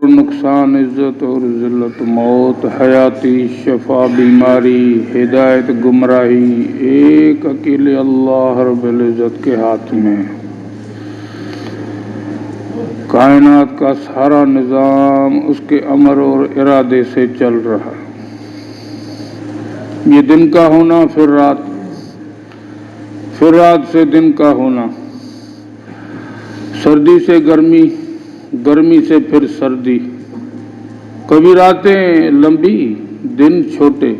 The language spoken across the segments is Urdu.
نقصان، عزت اور ذلت، موت، حیاتی، شفا، بیماری، ہدایت، گمراہی ایک اکیلے اللہ رب العزت کے ہاتھ میں ہے۔ کائنات کا سارا نظام اس کے امر اور ارادے سے چل رہا ہے۔ یہ دن کا ہونا، پھر رات سے دن کا ہونا، سردی سے گرمی، گرمی سے پھر سردی، کبھی راتیں لمبی دن چھوٹے،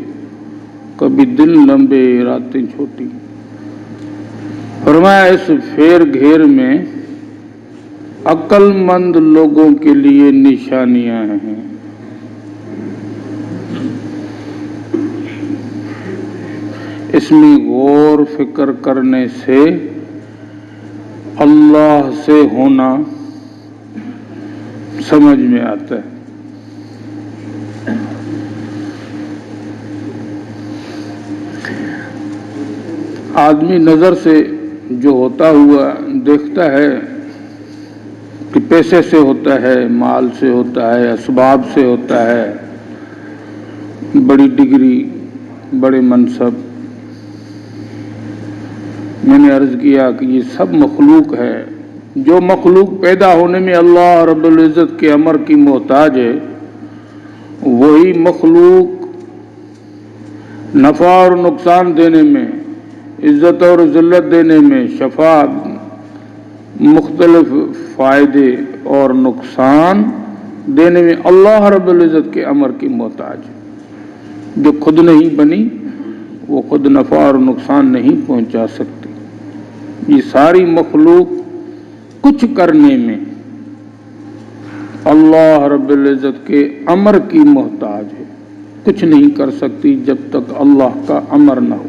کبھی دن لمبے راتیں چھوٹی۔ فرمایا اس پھیر گھیر میں عقل مند لوگوں کے لیے نشانیاں ہیں۔ اس میں غور فکر کرنے سے اللہ سے ہونا سمجھ میں آتا ہے۔ آدمی نظر سے جو ہوتا ہوا دیکھتا ہے کہ پیسے سے ہوتا ہے، مال سے ہوتا ہے، اسباب سے ہوتا ہے، بڑی ڈگری، بڑے منصب۔ میں نے عرض کیا کہ یہ سب مخلوق ہے۔ جو مخلوق پیدا ہونے میں اللہ رب العزت کے امر کی محتاج ہے، وہی مخلوق نفع اور نقصان دینے میں، عزت اور ذلت دینے میں، شفا، مختلف فائدے اور نقصان دینے میں اللہ رب العزت کے امر کی محتاج ہے۔ جو خود نہیں بنی وہ خود نفع اور نقصان نہیں پہنچا سکتی۔ یہ ساری مخلوق کچھ کرنے میں اللہ رب العزت کے امر کی محتاج ہے، کچھ نہیں کر سکتی جب تک اللہ کا امر نہ ہو۔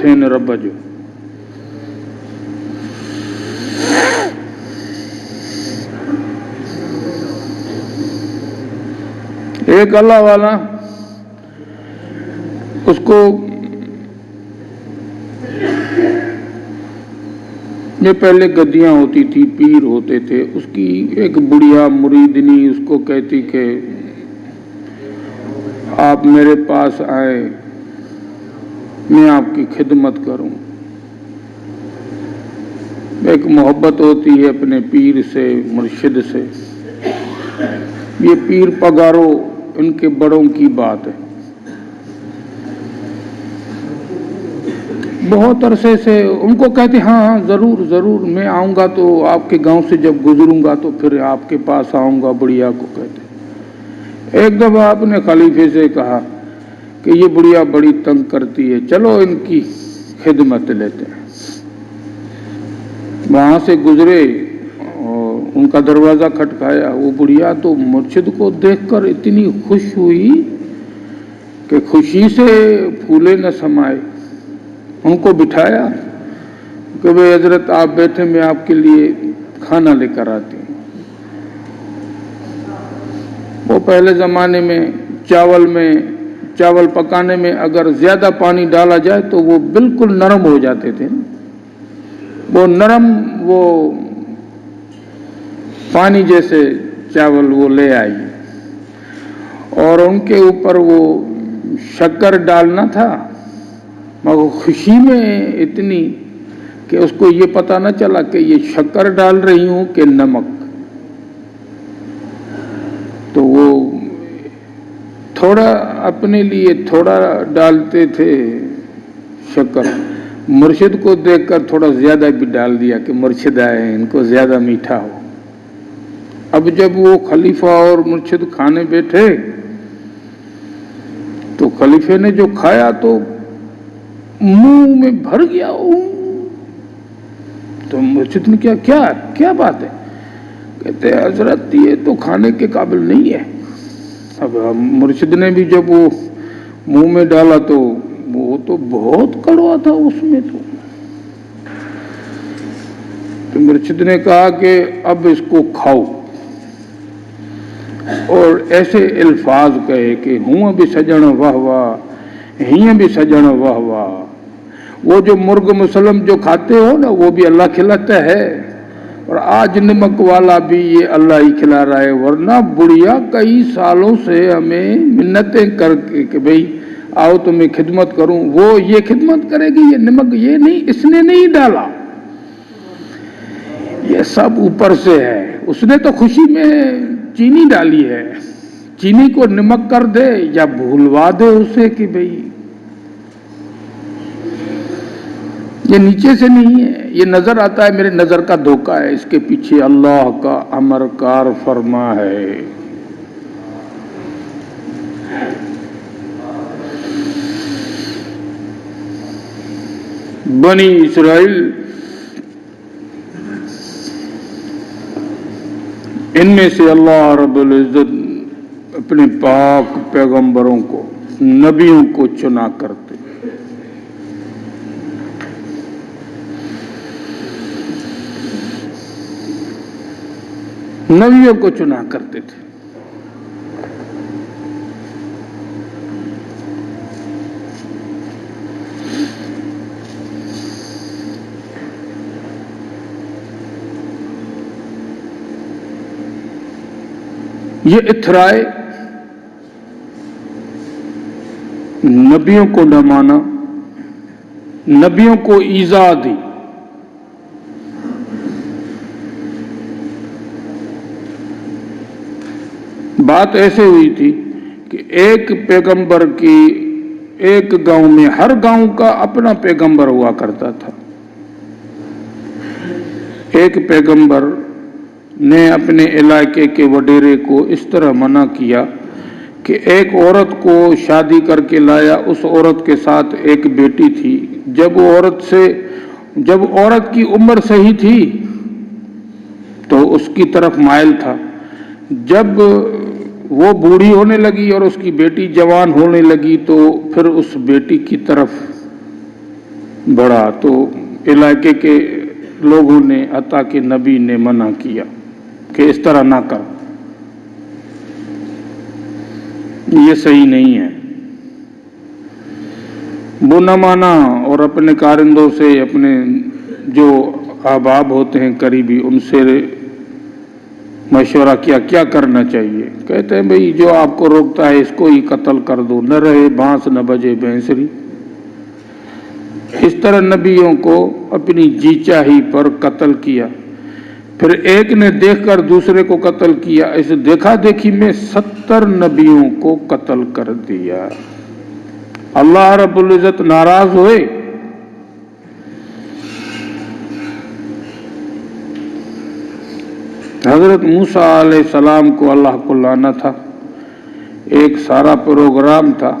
ٿين رب جو۔ ایک اللہ والا، اس کو یہ پہلے گدیاں ہوتی تھی، پیر ہوتے تھے، اس کی ایک بڑھیا مریدنی اس کو کہتی کہ آپ میرے پاس آئے، میں آپ کی خدمت کروں۔ ایک محبت ہوتی ہے اپنے پیر سے، مرشد سے۔ یہ پیر پگارو ان کے بڑوں کی بات ہے۔ بہت عرصے سے ان کو کہتے ہاں ضرور ضرور میں آؤں گا، تو آپ کے گاؤں سے جب گزروں گا تو پھر آپ کے پاس آؤں گا، بڑھیا کو کہتے۔ ایک دفعہ آپ نے خلیفے سے کہا کہ یہ بڑھیا بڑی تنگ کرتی ہے، چلو ان کی خدمت لیتے ہیں۔ وہاں سے گزرے اور ان کا دروازہ کھٹکایا، وہ بڑھیا تو مرشد کو دیکھ کر اتنی خوش ہوئی کہ خوشی سے پھولے نہ سمائے۔ ان کو بٹھایا کہ بھئی حضرت آپ بیٹھے، میں آپ کے لیے کھانا لے کر آتی ہوں۔ وہ پہلے زمانے میں چاول پکانے میں اگر زیادہ پانی ڈالا جائے تو وہ بالکل نرم ہو جاتے تھے۔ وہ نرم، وہ پانی جیسے چاول وہ لے آئی، اور ان کے اوپر وہ شکر ڈالنا تھا، مگر خوشی میں اتنی کہ اس کو یہ پتہ نہ چلا کہ یہ شکر ڈال رہی ہوں کہ نمک۔ تو وہ تھوڑا اپنے لیے تھوڑا ڈالتے تھے شکر، مرشد کو دیکھ کر تھوڑا زیادہ بھی ڈال دیا کہ مرشد آئے، ان کو زیادہ میٹھا ہو۔ اب جب وہ خلیفہ اور مرشد کھانے بیٹھے تو خلیفے نے جو کھایا تو منہ میں بھر گیا۔ تو مرشد نے کیا بات ہے؟ کہتے ہیں حضرت یہ تو کھانے کے قابل نہیں ہے۔ اب مرشد نے بھی جب وہ منہ میں ڈالا تو وہ تو بہت کڑوا تھا اس میں۔ تو مرشد نے کہا کہ اب اس کو کھاؤ، اور ایسے الفاظ کہے کہ ہوں بھی سجن واہ واہ، ہی بھی سجن واہ واہ۔ وہ جو مرغ مسلم جو کھاتے ہو نا، وہ بھی اللہ کھلاتا ہے، اور آج نمک والا بھی یہ اللہ ہی کھلا رہا ہے، ورنہ بڑھیا کئی سالوں سے ہمیں منتیں کر کے کہ بھئی آؤ تو میں خدمت کروں، وہ یہ خدمت کرے گی، یہ نمک یہ نہیں، اس نے نہیں ڈالا، یہ سب اوپر سے ہے، اس نے تو خوشی میں چینی ڈالی ہے، چینی کو نمک کر دے یا بھولوا دے اسے کہ بھئی یہ نیچے سے نہیں ہے، یہ نظر آتا ہے میرے نظر کا دھوکہ ہے، اس کے پیچھے اللہ کا امر کار فرما ہے۔ بنی اسرائیل ان میں سے اللہ رب العزت اپنے پاک پیغمبروں کو، نبیوں کو چنا کرتے، نبیوں کو چنا کرتے تھے۔ یہ اتھرائے نبیوں کو نہ مانا، نبیوں کو ایذا دی، بات ایسے ہوئی تھی کہ ایک پیغمبر کی ایک گاؤں میں، ہر گاؤں کا اپنا پیغمبر ہوا کرتا تھا، ایک پیغمبر نے اپنے علاقے کے وڈیرے کو اس طرح منع کیا کہ ایک عورت کو شادی کر کے لایا، اس عورت کے ساتھ ایک بیٹی تھی، جب عورت کی عمر صحیح تھی تو اس کی طرف مائل تھا، جب وہ بوڑھی ہونے لگی اور اس کی بیٹی جوان ہونے لگی تو پھر اس بیٹی کی طرف بڑھا، تو علاقے کے لوگوں نے حتیٰ کہ نبی نے منع کیا کہ اس طرح نہ کر، یہ صحیح نہیں ہے، وہ نہ مانا، اور اپنے کارندوں سے، اپنے جو احباب ہوتے ہیں قریبی، ان سے مشورہ کیا کیا کرنا چاہیے، کہتے ہیں بھئی جو آپ کو روکتا ہے اس کو ہی قتل کر دو، نہ رہے بانس نہ بجے بینسری۔ اس طرح نبیوں کو اپنی جی چاہی پر قتل کیا، پھر ایک نے دیکھ کر دوسرے کو قتل کیا، اس دیکھا دیکھی میں 70 نبیوں کو قتل کر دیا۔ اللہ رب العزت ناراض ہوئے، حضرت موسیٰ علیہ السلام کو اللہ کو لانا تھا، ایک سارا پروگرام تھا،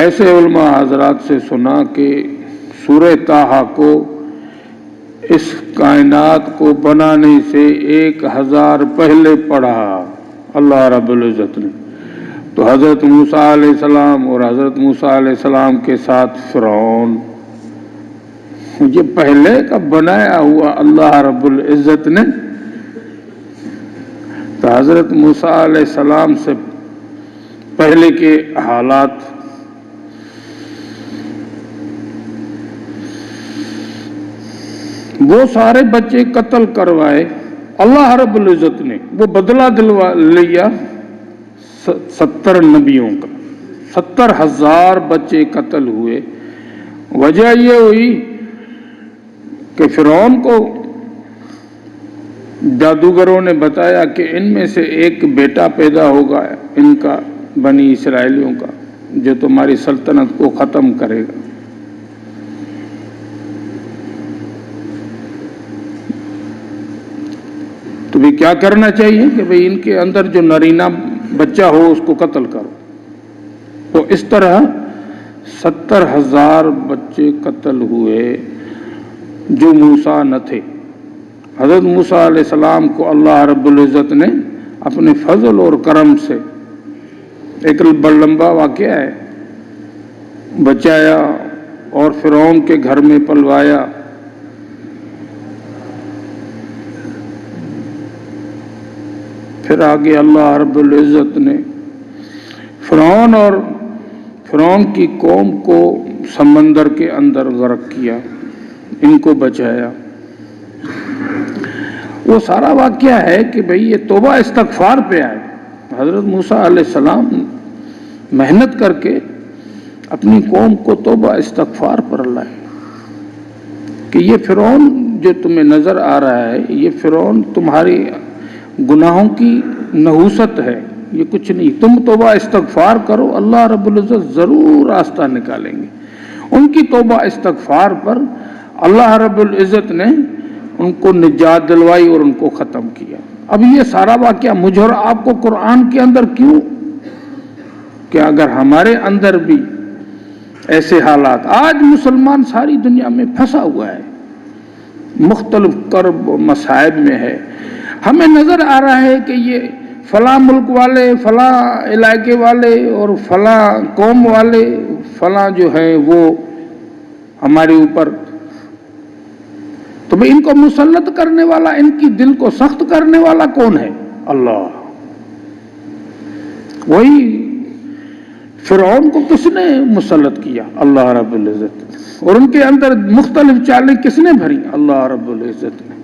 ایسے علماء حضرات سے سنا کہ سورہ طٰہٰ کو اس کائنات کو بنانے سے 1000 پہلے پڑھا اللہ رب العزت نے، تو حضرت موسیٰ علیہ السلام اور حضرت موسیٰ علیہ السلام کے ساتھ فرعون، یہ پہلے کا بنایا ہوا اللہ رب العزت نے، تو حضرت موسیٰ علیہ السلام سے پہلے کے حالات، وہ سارے بچے قتل کروائے اللہ رب العزت نے، وہ بدلہ دلوا لیا 70 نبیوں کا، 70,000 بچے قتل ہوئے۔ وجہ یہ ہوئی کہ فرعون کو جادوگروں نے بتایا کہ ان میں سے ایک بیٹا پیدا ہوگا ان کا، بنی اسرائیلیوں کا، جو تمہاری سلطنت کو ختم کرے گا۔ تو بھی کیا کرنا چاہیے کہ بھئی ان کے اندر جو نرینہ بچہ ہو اس کو قتل کرو، تو اس طرح 70,000 بچے قتل ہوئے جو موسیٰ نہ تھے۔ حضرت موسیٰ علیہ السلام کو اللہ رب العزت نے اپنے فضل اور کرم سے، ایک بڑا لمبا واقعہ ہے، بچایا اور فرعون کے گھر میں پلوایا، پھر آگے اللہ رب العزت نے فرعون اور فرعون کی قوم کو سمندر کے اندر غرق کیا، ان کو بچایا۔ وہ سارا واقعہ ہے کہ بھئی یہ توبہ استغفار پہ آئے. حضرت موسیٰ علیہ السلام محنت کر کے اپنی قوم کو توبہ استغفار پر لائے کہ یہ فرعون جو تمہیں نظر آ رہا ہے، یہ فرعون تمہاری گناہوں کی نحوست ہے، یہ کچھ نہیں. تم توبہ استغفار کرو، اللہ رب العزت ضرور راستہ نکالیں گے. ان کی توبہ استغفار پر اللہ رب العزت نے ان کو نجات دلوائی اور ان کو ختم کیا. اب یہ سارا واقعہ مجھے اور آپ کو قرآن کے اندر کیوں؟ کہ اگر ہمارے اندر بھی ایسے حالات، آج مسلمان ساری دنیا میں پھنسا ہوا ہے، مختلف کرب و مصائب میں ہے. ہمیں نظر آ رہا ہے کہ یہ فلاں ملک والے، فلاں علاقے والے اور فلاں قوم والے، فلاں جو ہیں وہ ہمارے اوپر، تو بھئی ان کو مسلط کرنے والا، ان کی دل کو سخت کرنے والا کون ہے؟ اللہ. وہی فرعون کو کس نے مسلط کیا؟ اللہ رب العزت. اور ان کے اندر مختلف چالیں کس نے بھری؟ اللہ رب العزت نے.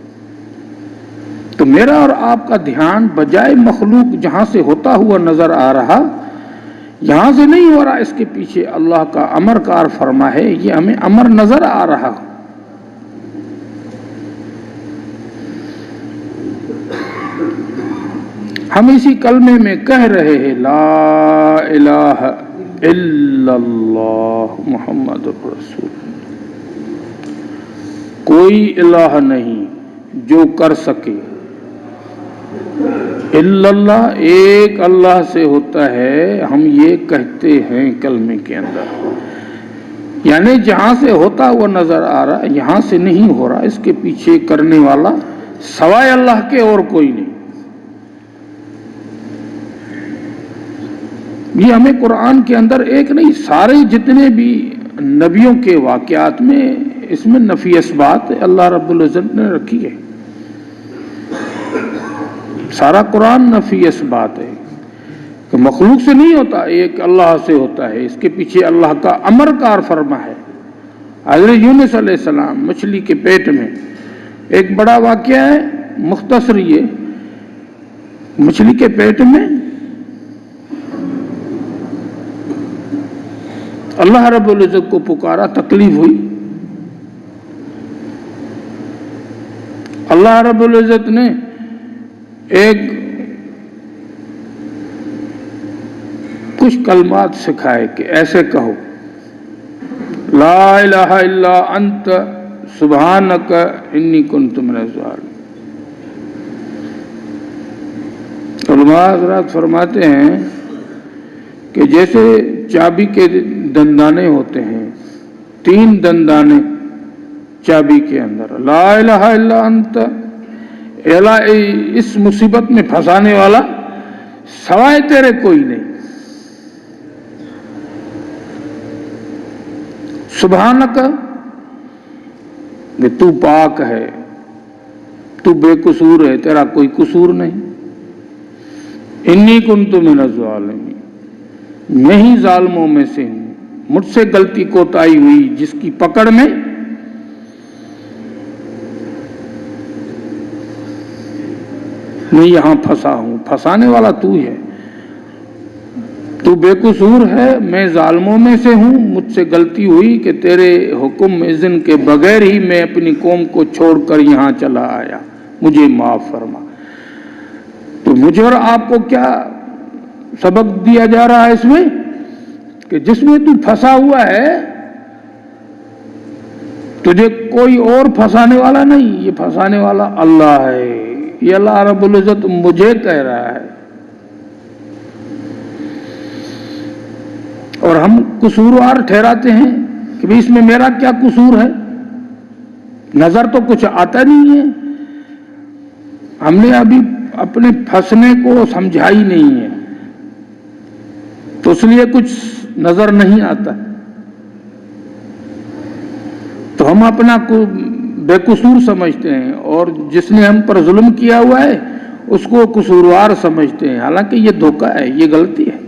تو میرا اور آپ کا دھیان بجائے مخلوق جہاں سے ہوتا ہوا نظر آ رہا، یہاں سے نہیں ہو رہا، اس کے پیچھے اللہ کا امر کار فرما ہے، یہ ہمیں امر نظر آ رہا. ہم اسی کلمے میں کہہ رہے ہیں لا الہ الا اللہ محمد الرسول. کوئی الہ نہیں جو کر سکے الا اللہ، ایک اللہ سے ہوتا ہے. ہم یہ کہتے ہیں کلمے کے اندر، یعنی جہاں سے ہوتا ہوا نظر آ رہا، یہاں سے نہیں ہو رہا، اس کے پیچھے کرنے والا سوائے اللہ کے اور کوئی نہیں. یہ ہمیں قرآن کے اندر ایک نہیں، سارے جتنے بھی نبیوں کے واقعات میں اس میں نفی اثبات اللہ رب العزت نے رکھی ہے. سارا قرآن نفی اثبات ہے کہ مخلوق سے نہیں ہوتا، ایک اللہ سے ہوتا ہے. اس کے پیچھے اللہ کا امر کار فرما ہے. حضرت یونس علیہ السلام مچھلی کے پیٹ میں، ایک بڑا واقعہ ہے، مختصر یہ مچھلی کے پیٹ میں اللہ رب العزت کو پکارا، تکلیف ہوئی. اللہ رب العزت نے ایک کچھ کلمات سکھائے کہ ایسے کہو لا الہ الا انت سبحانک انی کنت من الظالمین. علماء حضرات فرماتے ہیں کہ جیسے چابی کے دندانے ہوتے ہیں، 3 دندانے چابی کے اندر، لا الہ الا انت، اس مصیبت میں پھنسانے والا سوائے تیرے کوئی نہیں. سبحانک، کہ تو پاک ہے، تو بے قصور ہے، تیرا کوئی قصور نہیں. انی کنت من الظالمین، میں ہی ظالموں میں سے ہوں، مجھ سے غلطی کوتاہی ہوئی جس کی پکڑ میں میں یہاں پھنسا ہوں. پھنسانے والا تو ہے، تو بے قصور ہے، میں ظالموں میں سے ہوں، مجھ سے غلطی ہوئی کہ تیرے حکم اذن کے بغیر ہی میں اپنی قوم کو چھوڑ کر یہاں چلا آیا، مجھے معاف فرما. تو مجھے اور آپ کو کیا سبق دیا جا رہا ہے اس میں؟ کہ جس میں تو پھنسا ہوا ہے تجھے کوئی اور پھنسانے والا نہیں، یہ پھنسانے والا اللہ ہے. یہ اللہ رب العزت مجھے کہہ رہا ہے. اور ہم قصوروار ٹھہراتے ہیں کہ بھی اس میں میرا کیا قصور ہے؟ نظر تو کچھ آتا نہیں ہے. ہم نے ابھی اپنے پھنسنے کو سمجھا ہی نہیں ہے، تو اس لیے کچھ نظر نہیں آتا. تو ہم اپنا بے قصور سمجھتے ہیں، اور جس نے ہم پر ظلم کیا ہوا ہے اس کو قصوروار سمجھتے ہیں، حالانکہ یہ دھوکہ ہے، یہ غلطی ہے.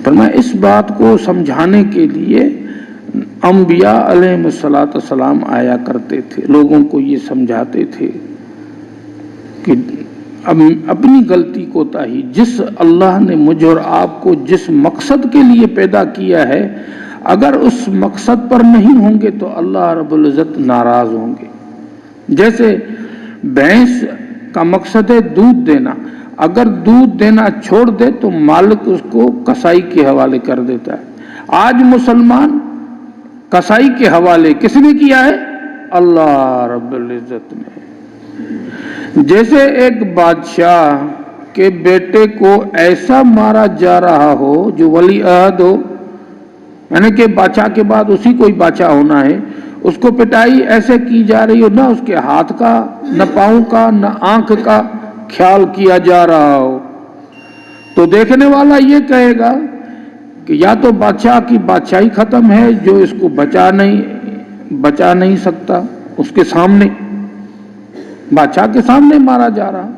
پر میں اس بات کو سمجھانے کے لیے انبیاء علیہ السلام آیا کرتے تھے، لوگوں کو یہ سمجھاتے تھے کہ اپنی غلطی کوتاہی، جس اللہ نے مجھ اور آپ کو جس مقصد کے لیے پیدا کیا ہے، اگر اس مقصد پر نہیں ہوں گے تو اللہ رب العزت ناراض ہوں گے۔ جیسے بھینس کا مقصد ہے دودھ دینا، اگر دودھ دینا چھوڑ دے تو مالک اس کو کسائی کے حوالے کر دیتا ہے۔ آج مسلمان کسائی کے حوالے کس نے کیا ہے؟ اللہ رب العزت نے۔ جیسے ایک بادشاہ کے بیٹے کو ایسا مارا جا رہا ہو جو ولی عہد ہو، یعنی کہ بادشاہ کے بعد اسی کو ہی بادشاہ ہونا ہے، اس کو پٹائی ایسے کی جا رہی ہو، نہ اس کے ہاتھ کا، نہ پاؤں کا، نہ آنکھ کا خیال کیا جا رہا ہو، تو دیکھنے والا یہ کہے گا کہ یا تو بادشاہ کی بادشاہی ختم ہے جو اس کو بچا نہیں سکتا، اس کے سامنے، بادشاہ کے سامنے مارا جا رہا،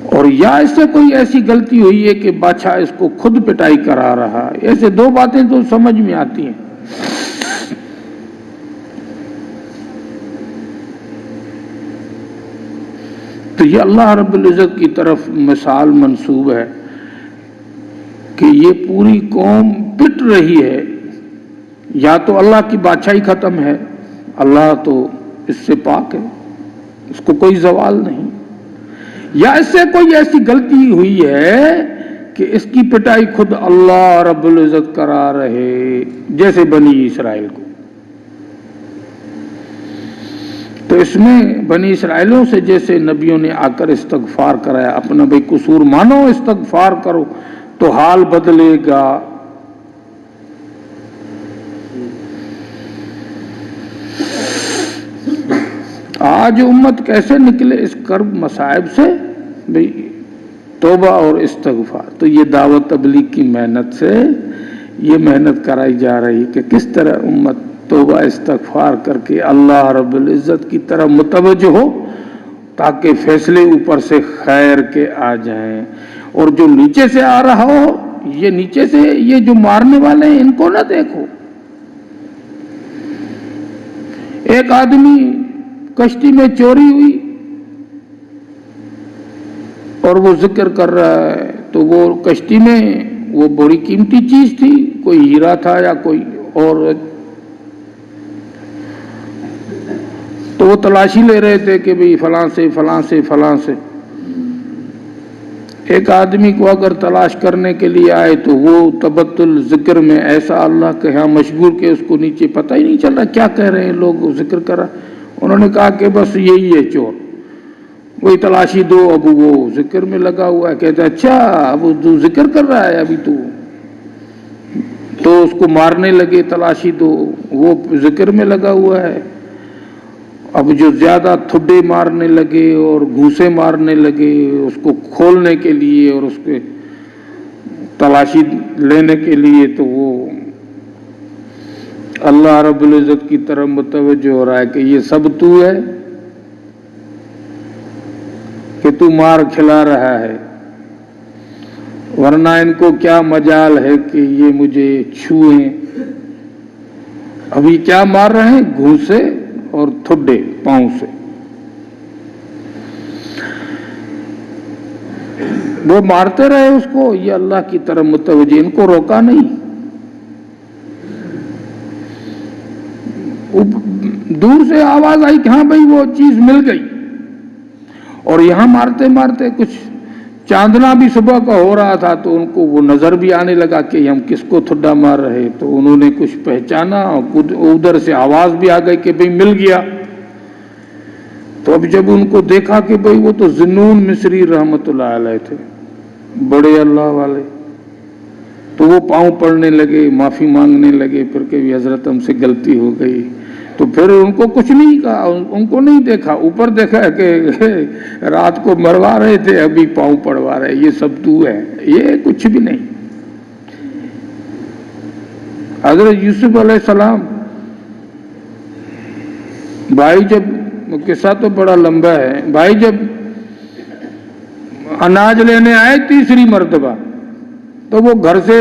اور یا اس سے کوئی ایسی غلطی ہوئی ہے کہ بادشاہ اس کو خود پٹائی کرا رہا ہے۔ ایسے دو باتیں تو سمجھ میں آتی ہیں۔ تو یہ اللہ رب العزت کی طرف مثال منسوب ہے کہ یہ پوری قوم پٹ رہی ہے، یا تو اللہ کی بادشاہی ختم ہے، اللہ تو اس سے پاک ہے، اس کو کوئی زوال نہیں، یا اس سے کوئی ایسی غلطی ہوئی ہے کہ اس کی پٹائی خود اللہ رب العزت کرا رہے، جیسے بنی اسرائیل کو۔ تو اس میں بنی اسرائیلوں سے جیسے نبیوں نے آ کر استغفار کرایا، اپنا بھئی قصور مانو، استغفار کرو تو حال بدلے گا۔ آج امت کیسے نکلے اس کرب مصائب سے؟ بھئی توبہ اور استغفار۔ تو یہ دعوت تبلیغ کی محنت سے یہ محنت کرائی جا رہی کہ کس طرح امت توبہ استغفار کر کے اللہ رب العزت کی طرف متوجہ ہو، تاکہ فیصلے اوپر سے خیر کے آ جائیں، اور جو نیچے سے آ رہا ہو، یہ نیچے سے یہ جو مارنے والے ہیں ان کو نہ دیکھو۔ ایک آدمی کشتی میں چوری ہوئی اور وہ ذکر کر رہا ہے، تو وہ کشتی میں وہ بڑی قیمتی چیز تھی، کوئی ہیرا تھا یا کوئی اور، تو وہ تلاشی لے رہے تھے کہ بھئی فلاں سے فلاں سے فلاں سے۔ ایک آدمی کو اگر تلاش کرنے کے لیے آئے تو وہ تبتل ذکر میں ایسا اللہ کے ہاں مشغول کہ اس کو نیچے پتہ ہی نہیں چل رہا کیا کہہ رہے ہیں لوگ، ذکر کر رہا۔ انہوں نے کہا کہ بس یہی ہے چور، وہی تلاشی دو۔ اب وہ ذکر میں لگا ہوا ہے، کہتا ہے اچھا اب تو ذکر کر رہا ہے ابھی تو اس کو مارنے لگے، تلاشی دو، وہ ذکر میں لگا ہوا ہے۔ اب جو زیادہ تھڈے مارنے لگے اور گھوسے مارنے لگے اس کو کھولنے کے لیے اور اس کے تلاشی لینے کے لیے، تو وہ اللہ رب العزت کی طرف متوجہ ہو رہا ہے کہ یہ سب تو ہے، کہ تو مار کھلا رہا ہے، ورنہ ان کو کیا مجال ہے کہ یہ مجھے چھوئیں۔ ابھی کیا مار رہے ہیں؟ گھوسے اور تھڈے پاؤں سے۔ وہ مارتے رہے اس کو، یہ اللہ کی طرف متوجہ، ان کو روکا نہیں۔ دور سے آواز آئی کہ ہاں بھائی وہ چیز مل گئی، اور یہاں مارتے مارتے کچھ چاندنا بھی صبح کا ہو رہا تھا، تو ان کو وہ نظر بھی آنے لگا کہ ہم کس کو تھڈا مار رہے، تو انہوں نے کچھ پہچانا، ادھر سے آواز بھی آ گئی کہ بھئی مل گیا۔ تو اب جب ان کو دیکھا کہ بھئی وہ تو ذنون مصری رحمت اللہ علیہ تھے، بڑے اللہ والے، تو وہ پاؤں پڑنے لگے، معافی مانگنے لگے، پھر کہ حضرت ہم سے غلطی ہو گئی۔ تو پھر ان کو کچھ نہیں کہا، ان کو نہیں دیکھا، اوپر دیکھا کہ رات کو مروا رہے تھے ابھی پاؤں پڑوا رہے، یہ سب تو ہے، یہ کچھ بھی نہیں۔ حضرت یوسف علیہ السلام بھائی، جب قصہ تو بڑا لمبا ہے، بھائی جب اناج لینے آئے تیسری مرتبہ، تو وہ گھر سے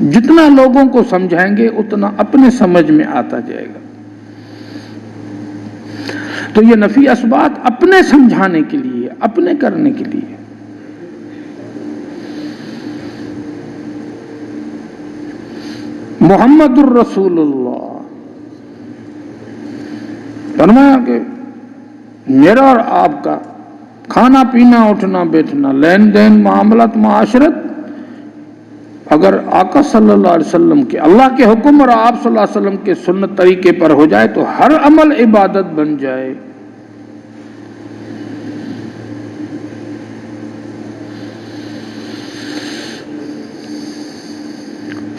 جتنا لوگوں کو سمجھائیں گے اتنا اپنے سمجھ میں آتا جائے گا. تو یہ نفی اثبات اپنے سمجھانے کے لیے، اپنے کرنے کے لیے. محمد الرسول اللہ فرمایا کہ میرا اور آپ کا کھانا پینا اٹھنا بیٹھنا لین دین معاملات معاشرت اگر آقا صلی اللہ علیہ وسلم کے اللہ کے حکم اور آپ صلی اللہ علیہ وسلم کے سنت طریقے پر ہو جائے تو ہر عمل عبادت بن جائے.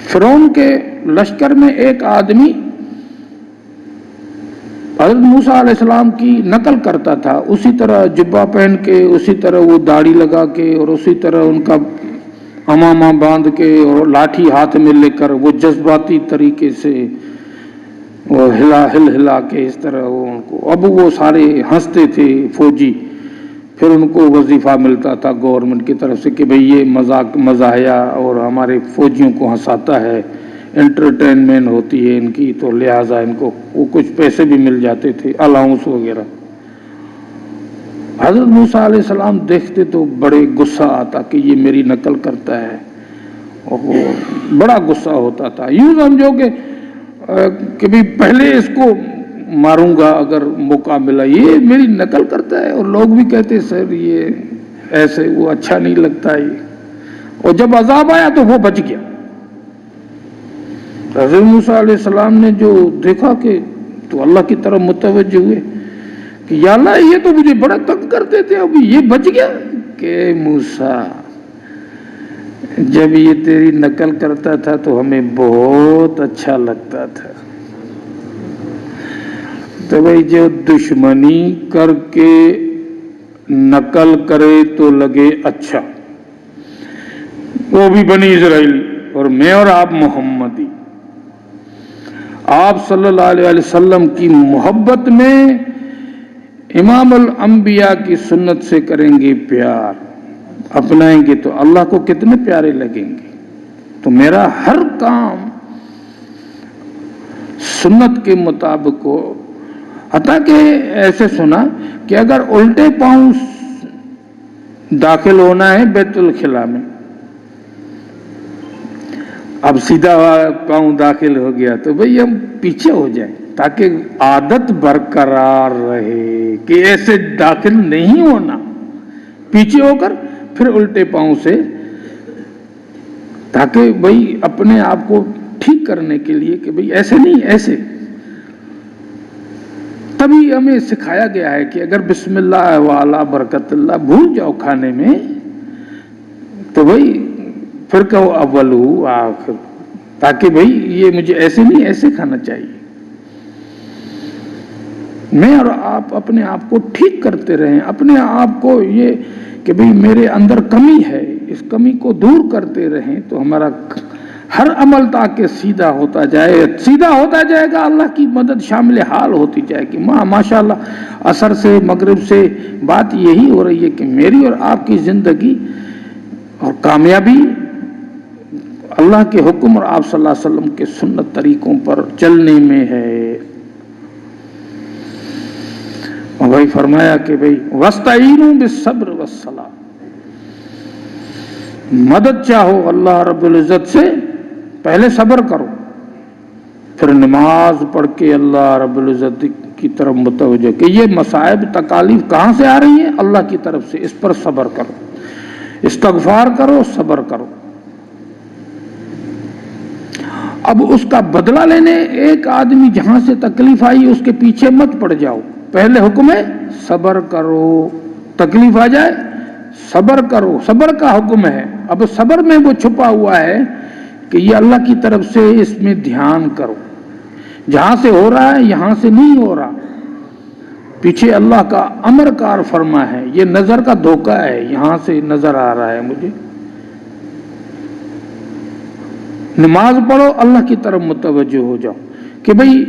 فرعون کے لشکر میں ایک آدمی حضرت موسیٰ علیہ السلام کی نقل کرتا تھا، اسی طرح جبہ پہن کے، اسی طرح وہ داڑھی لگا کے، اور اسی طرح ان کا امامہ باندھ کے اور لاٹھی ہاتھ میں لے کر وہ جذباتی طریقے سے وہ ہلا کے اس طرح وہ ان کو، اب وہ سارے ہنستے تھے فوجی. پھر ان کو وظیفہ ملتا تھا گورنمنٹ کی طرف سے کہ بھئی یہ مذاق مزاحیہ اور ہمارے فوجیوں کو ہنساتا ہے، انٹرٹینمنٹ ہوتی ہے ان کی، تو لہٰذا ان کو وہ کچھ پیسے بھی مل جاتے تھے، الاؤنس وغیرہ. حضرت موسیٰ علیہ السلام دیکھتے تو بڑے غصہ آتا کہ یہ میری نقل کرتا ہے، اور وہ بڑا غصہ ہوتا تھا. یوں سمجھو کہ بھی پہلے اس کو ماروں گا اگر موقع ملا، یہ میری نقل کرتا ہے. اور لوگ بھی کہتے سر یہ ایسے وہ اچھا نہیں لگتا یہ. اور جب عذاب آیا تو وہ بچ گیا. حضرت موسیٰ علیہ السلام نے جو دیکھا کہ تو اللہ کی طرف متوجہ ہوئے کہ یا اللہ یہ تو مجھے بڑا تنگ کرتے تھے، اب یہ بچ گیا. کہ موسیٰ جب یہ تیری نقل کرتا تھا تو ہمیں بہت اچھا لگتا تھا، تو بھائی جو دشمنی کر کے نقل کرے تو لگے اچھا، وہ بھی بنی اسرائیل اور میں اور آپ محمدی. آپ صلی اللہ علیہ وسلم کی محبت میں امام الانبیاء کی سنت سے کریں گے پیار، اپنائیں گے تو اللہ کو کتنے پیارے لگیں گے. تو میرا ہر کام سنت کے مطابق ہو. حتیٰ کہ ایسے سنا کہ اگر الٹے پاؤں داخل ہونا ہے بیت الخلا میں، اب سیدھا پاؤں داخل ہو گیا تو بھئی ہم پیچھے ہو جائیں تاکہ عادت برقرار رہے کہ ایسے داخل نہیں ہونا، پیچھے ہو کر پھر الٹے پاؤں سے، تاکہ بھئی اپنے آپ کو ٹھیک کرنے کے لیے کہ بھئی ایسے نہیں ایسے. تبھی ہمیں سکھایا گیا ہے کہ اگر بسم اللہ وعلا برکت اللہ بھول جاؤ کھانے میں تو بھئی پھر کہو اول ہو آخر، تاکہ بھئی یہ مجھے ایسے نہیں ایسے کھانا چاہیے. میں اور آپ اپنے آپ کو ٹھیک کرتے رہیں، اپنے آپ کو یہ کہ بھئی میرے اندر کمی ہے، اس کمی کو دور کرتے رہیں تو ہمارا ہر عمل تاکہ سیدھا ہوتا جائے گا. اللہ کی مدد شامل حال ہوتی جائے گی. ماشاءاللہ عصر سے مغرب سے بات یہی ہو رہی ہے کہ میری اور آپ کی زندگی اور کامیابی اللہ کے حکم اور آپ صلی اللہ علیہ وسلم کے سنت طریقوں پر چلنے میں ہے. اور بھائی فرمایا کہ بھائی وَاسْتَعِینُوا بِالصَّبْرِ وَالصَّلَاةِ، مدد چاہو اللہ رب العزت سے، پہلے صبر کرو، پھر نماز پڑھ کے اللہ رب العزت کی طرف متوجہ کہ یہ مصائب تکالیف کہاں سے آ رہی ہیں؟ اللہ کی طرف سے. اس پر صبر کرو، استغفار کرو، صبر کرو. اب اس کا بدلہ لینے ایک آدمی جہاں سے تکلیف آئی اس کے پیچھے مت پڑ جاؤ. پہلے حکم ہے صبر کرو، تکلیف آ جائے صبر کرو، صبر کا حکم ہے. اب صبر میں وہ چھپا ہوا ہے کہ یہ اللہ کی طرف سے، اس میں دھیان کرو، جہاں سے ہو رہا ہے یہاں سے نہیں ہو رہا، پیچھے اللہ کا امر کار فرما ہے. یہ نظر کا دھوکہ ہے، یہاں سے نظر آ رہا ہے مجھے. نماز پڑھو، اللہ کی طرف متوجہ ہو جاؤ کہ بھئی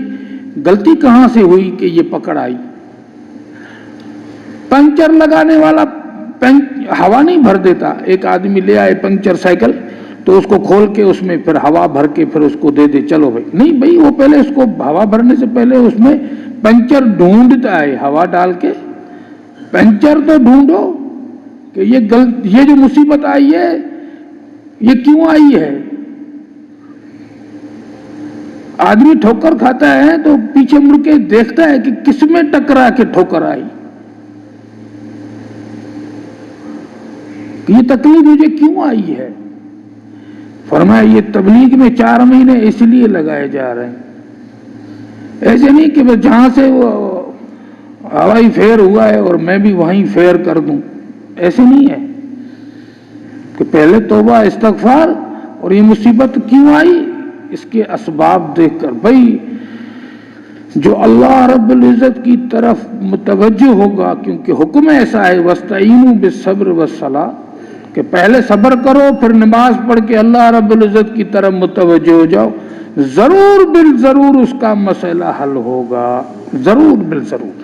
غلطی کہاں سے ہوئی کہ یہ پکڑ آئی. پنکچر لگانے والا ہوا نہیں بھر دیتا. ایک آدمی لے آئے پنکچر سائیکل، تو اس کو کھول کے اس میں پھر ہوا بھر کے پھر اس کو دے دے، چلو بھائی، نہیں بھائی، وہ پہلے اس کو ہوا بھرنے سے پہلے اس میں پنچر ڈھونڈتا ہے، ہوا ڈال کے پنچر تو ڈھونڈو کہ یہ جو مصیبت آئی ہے یہ کیوں آئی ہے۔ آدمی ٹھوکر کھاتا ہے تو پیچھے مڑ کے دیکھتا ہے کہ کس میں ٹکرا کے ٹھوکر آئی، یہ تکلیف مجھے کیوں آئی ہے۔ فرمایا یہ تبلیغ میں 4 مہینے اس لیے لگائے جا رہے ہیں، ایسے نہیں کہ بس جہاں سے وہ ہوائی پھیر ہوا ہے اور میں بھی وہیں پھیر کر دوں، ایسے نہیں ہے کہ پہلے توبہ استغفار، اور یہ مصیبت کیوں آئی، اس کے اسباب دیکھ کر۔ بھائی جو اللہ رب العزت کی طرف متوجہ ہوگا، کیونکہ حکم ایسا ہے وَاسْتَعِینُوا بِالصَّبْرِ وَالصَّلَاةِ کہ پہلے صبر کرو پھر نماز پڑھ کے اللہ رب العزت کی طرف متوجہ ہو جاؤ، ضرور بالضرور اس کا مسئلہ حل ہوگا، ضرور بالضرور۔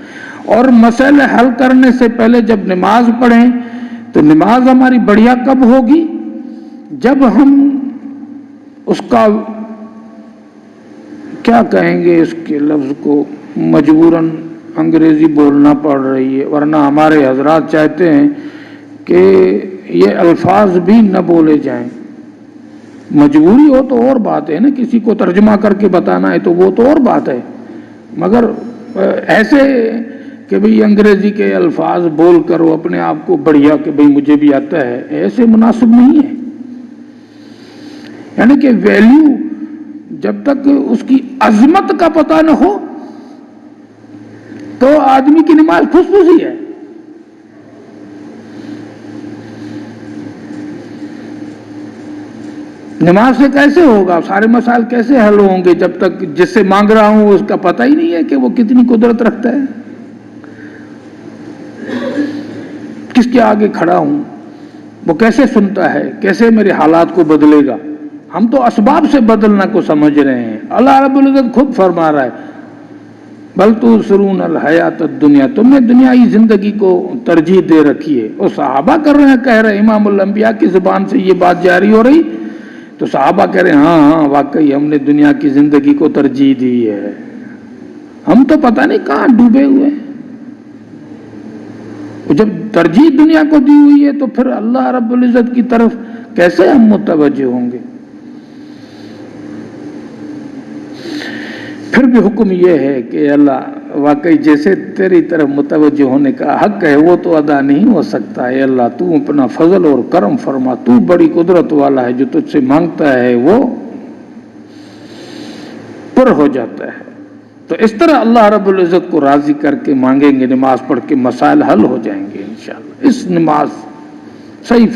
اور مسئلہ حل کرنے سے پہلے جب نماز پڑھیں تو نماز ہماری بڑھیا کب ہوگی، جب ہم اس کا کیا کہیں گے، اس کے لفظ کو مجبوراً انگریزی بولنا پڑ رہی ہے، ورنہ ہمارے حضرات چاہتے ہیں کہ یہ الفاظ بھی نہ بولے جائیں۔ مجبوری ہو تو اور بات ہے نا، کسی کو ترجمہ کر کے بتانا ہے تو وہ تو اور بات ہے، مگر ایسے کہ بھئی انگریزی کے الفاظ بول کر وہ اپنے آپ کو بڑھیا کہ بھئی مجھے بھی آتا ہے، ایسے مناسب نہیں ہے۔ یعنی کہ ویلیو جب تک اس کی عظمت کا پتہ نہ ہو تو آدمی کی نماز پھس پھسی ہے۔ نماز سے کیسے ہوگا، سارے مسائل کیسے حل ہوں گے جب تک جس سے مانگ رہا ہوں اس کا پتہ ہی نہیں ہے کہ وہ کتنی قدرت رکھتا ہے، کس کے آگے کھڑا ہوں، وہ کیسے سنتا ہے، کیسے میرے حالات کو بدلے گا۔ ہم تو اسباب سے بدلنا کو سمجھ رہے ہیں، اللہ رب العزت خود فرما رہا ہے بل تؤثرون الحیات الدنیا، تم نے دنیائی زندگی کو ترجیح دے رکھی ہے۔ اور صحابہ کر رہے ہیں، کہہ رہے ہیں، امام الانبیاء کی زبان سے یہ بات جاری ہو رہی تو صحابہ کہہ رہے ہیں ہاں واقعی ہم نے دنیا کی زندگی کو ترجیح دی ہے، ہم تو پتہ نہیں کہاں ڈوبے ہوئے ہیں۔ جب ترجیح دنیا کو دی ہوئی ہے تو پھر اللہ رب العزت کی طرف کیسے ہم متوجہ ہوں گے۔ پھر بھی حکم یہ ہے کہ اللہ واقعی جیسے تیری طرف متوجہ ہونے کا حق ہے وہ تو ادا نہیں ہو سکتا ہے، اللہ تو اپنا فضل اور کرم فرما، تو بڑی قدرت والا ہے، جو تجھ سے مانگتا ہے وہ پر ہو جاتا ہے۔ تو اس طرح اللہ رب العزت کو راضی کر کے مانگیں گے، نماز پڑھ کے مسائل حل ہو جائیں گے انشاءاللہ۔ اس نماز صحیح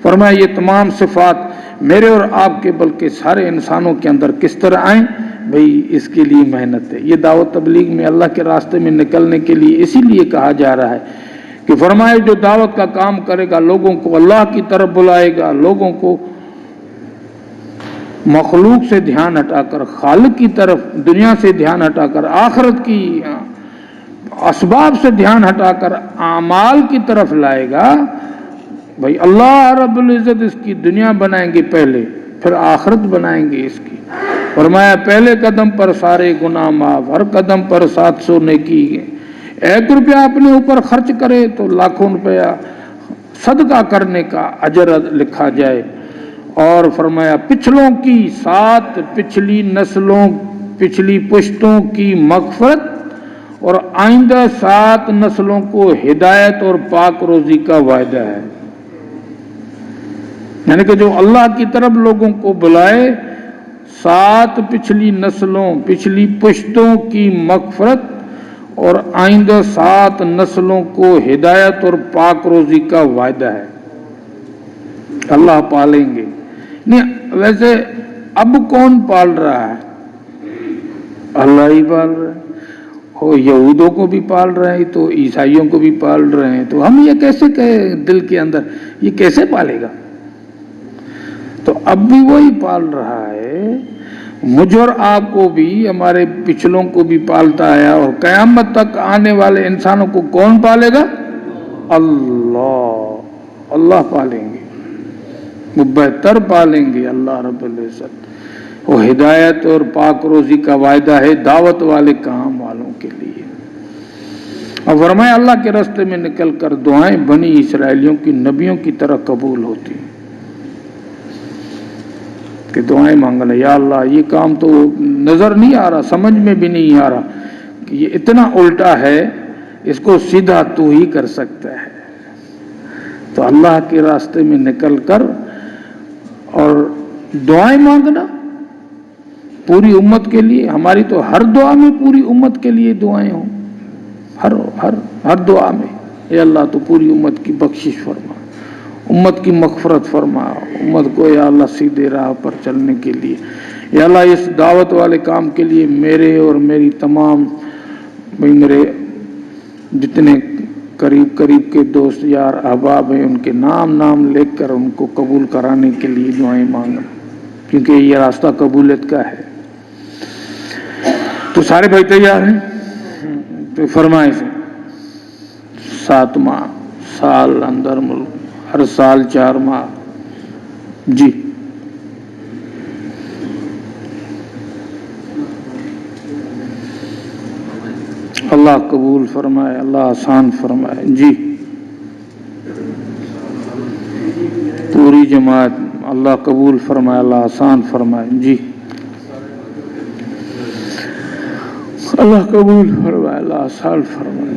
فرمائے یہ تمام صفات میرے اور آپ کے بلکہ سارے انسانوں کے اندر کس طرح آئیں، بھئی اس کے لیے محنت ہے۔ یہ دعوت تبلیغ میں اللہ کے راستے میں نکلنے کے لیے اسی لیے کہا جا رہا ہے کہ فرمائے جو دعوت کا کام کرے گا، لوگوں کو اللہ کی طرف بلائے گا، لوگوں کو مخلوق سے دھیان ہٹا کر خالق کی طرف، دنیا سے دھیان ہٹا کر آخرت کی اسباب سے دھیان ہٹا کر اعمال کی طرف لائے گا، بھئی اللہ رب العزت اس کی دنیا بنائیں گے پہلے، پھر آخرت بنائیں گے اس کی۔ فرمایا پہلے قدم پر سارے گناہ معاف، ہر قدم پر 700 نیکی۔ 1 روپیہ اپنے اوپر خرچ کرے تو لاکھوں روپیہ صدقہ کرنے کا اجر لکھا جائے۔ اور فرمایا پچھلوں کی 7 پچھلی نسلوں، پچھلی پشتوں کی مغفرت، اور آئندہ 7 نسلوں کو ہدایت اور پاک روزی کا وعدہ ہے۔ یعنی کہ جو اللہ کی طرف لوگوں کو بلائے، 7 پچھلی نسلوں، پچھلی پشتوں کی مغفرت، اور آئندہ 7 نسلوں کو ہدایت اور پاک روزی کا وعدہ ہے۔ اللہ پالیں گے۔ نہیں ویسے اب کون پال رہا ہے؟ اللہ ہی پال رہا ہے۔ وہ یہودوں کو بھی پال رہے ہیں تو عیسائیوں کو بھی پال رہے ہیں، تو ہم یہ کیسے کہیں دل کے اندر یہ کیسے پالے گا؟ تو اب بھی وہی پال رہا ہے، مجھ اور آپ کو بھی، ہمارے پچھلوں کو بھی پالتا ہے، اور قیامت تک آنے والے انسانوں کو کون پالے گا؟ اللہ پالیں گے۔ وہ بہتر پالیں گے. اللہ رب العزت وہ ہدایت اور پاک روزی کا وعدہ ہے دعوت والے کام والوں کے لیے. اور فرمایا اللہ کے راستے میں نکل کر دعائیں بنی اسرائیلیوں کی نبیوں کی طرح قبول ہوتی ہیں کہ دعائیں مانگنا یا اللہ یہ کام تو نظر نہیں آ رہا, سمجھ میں بھی نہیں آ رہا کہ یہ اتنا الٹا ہے, اس کو سیدھا تو ہی کر سکتا ہے. تو اللہ کے راستے میں نکل کر اور دعائیں مانگنا پوری امت کے لیے. ہماری تو ہر دعا میں پوری امت کے لیے دعائیں ہوں, ہر دعا میں اے اللہ تو پوری امت کی بخشش فرما, امت کی مغفرت فرما, امت کو یا اللہ سیدھے راہ پر چلنے کے لیے, یا اللہ اس دعوت والے کام کے لیے میرے اور میری تمام میرے جتنے قریب کے دوست یار احباب ہیں ان کے نام لے کر ان کو قبول کرانے کے لیے دعائیں مانگنا, کیونکہ یہ راستہ قبولیت کا ہے. تو سارے بھائی تیار ہیں؟ تو فرمائیں سے 7 ماہ سال اندر ملک ہر سال 4 ماہ. جی اللہ قبول فرمائے, اللہ آسان فرمائے. جی پوری جماعت اللہ قبول فرمائے, اللہ آسان فرمائے. جی اللہ قبول فرمائے, اللہ آسان فرمائے.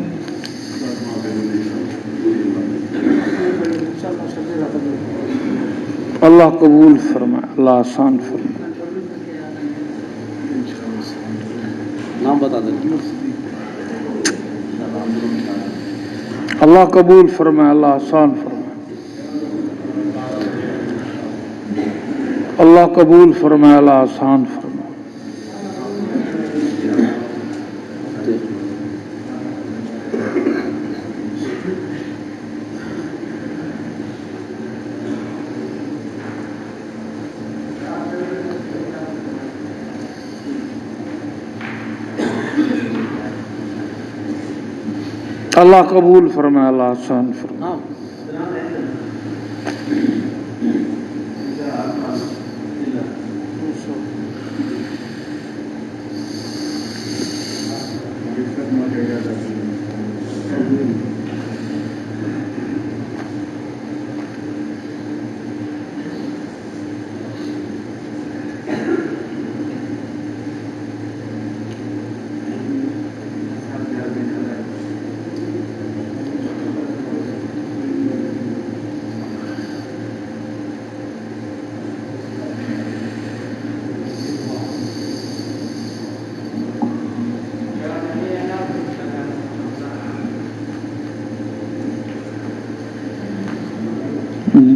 اللہ قبول فرمائے, اللہ آسان فرمائے. نام بتا دیں. اللہ قبول فرمائے, اللہ آسان فرمائے. اللہ قبول فرمائے, اللہ آسان فرمائے. اللہ قبول فرمائے, اللہ آسان فرمائے.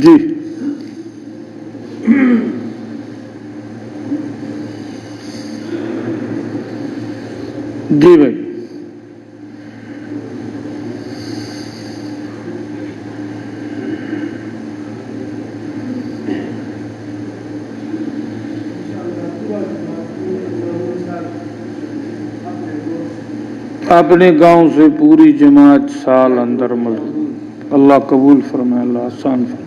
جی جی بھائی اپنے گاؤں سے پوری جماعت سال اندر ملک. اللہ قبول فرمائے, اللہ آسان فرمائے.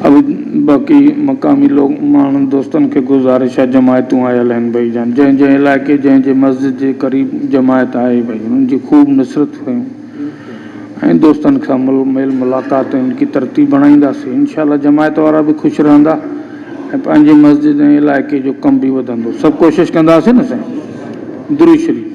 اب باقی مقامی لوگ مان دوستن کے گزارش ہے جماعتوں آیا لہن بھائی جان جہیں جہیں علاقے جہیں مسجد جے قریب جماعت آئے بھائی ان کی خوب نصرت ہوئیں دوستن کے میل ملاقات ان کی ترتیب بنائیں دا سے انشاءاللہ جماعت وارا بھی خوش رہندا پانچی مسجد علاقے جو کم بھی ودن دو سب کوشش کندا سے نا سے درود شریف.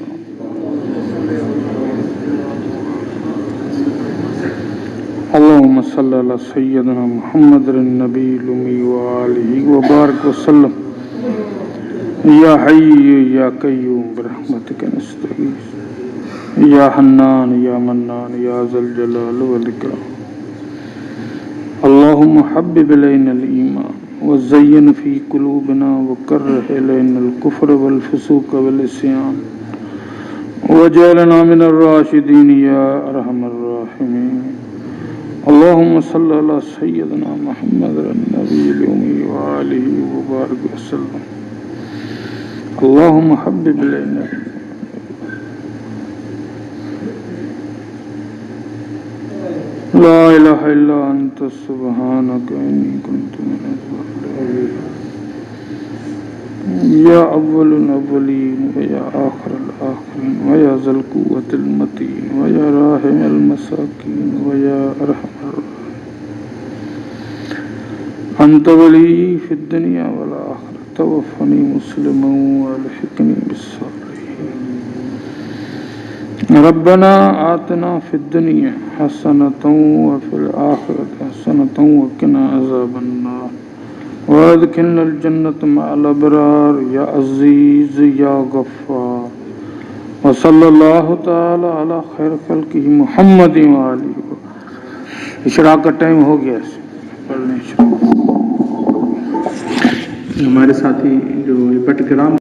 اللهم صل على سيدنا محمد النبي الأمي وآله وبارك وسلم. يا حي يا قيوم برحمتك نستغيث يا حنان يا منان يا ذا الجلال والإكرام. اللهم حبب إلينا الإيمان وزين في قلوبنا وكره إلينا الكفر والفسوق والعصيان واجعلنا من الراشدين يا أرحم الراحمين. اللهم صل على سيدنا محمد النبي الأمي وآله وبارك وسلم. اللهم حبب إلينا لا الہ الا انت سبحانک انی کنت من الظالمین یا اول الاولین ویا آخر الاخرین ویا ذا القوة المتین ویا راحم المساکین ویا ارحم الراحمین انت ولی فی الدنیا والآخرہ توفنی مسلما والحقنی بالصالحین ربنا آتنا فی الدنیا حسنة وفی الآخرة حسنة وقنا عذاب النار وادخلنا الجنة مع الأبرار یا عزیز یا غفار وصلی اللہ تعالی علی خیر خلقہ محمد وآلہ اشراق کا ٹائم ہو گیا ہے پڑھنے ہمارے ساتھی جو پٹ کرام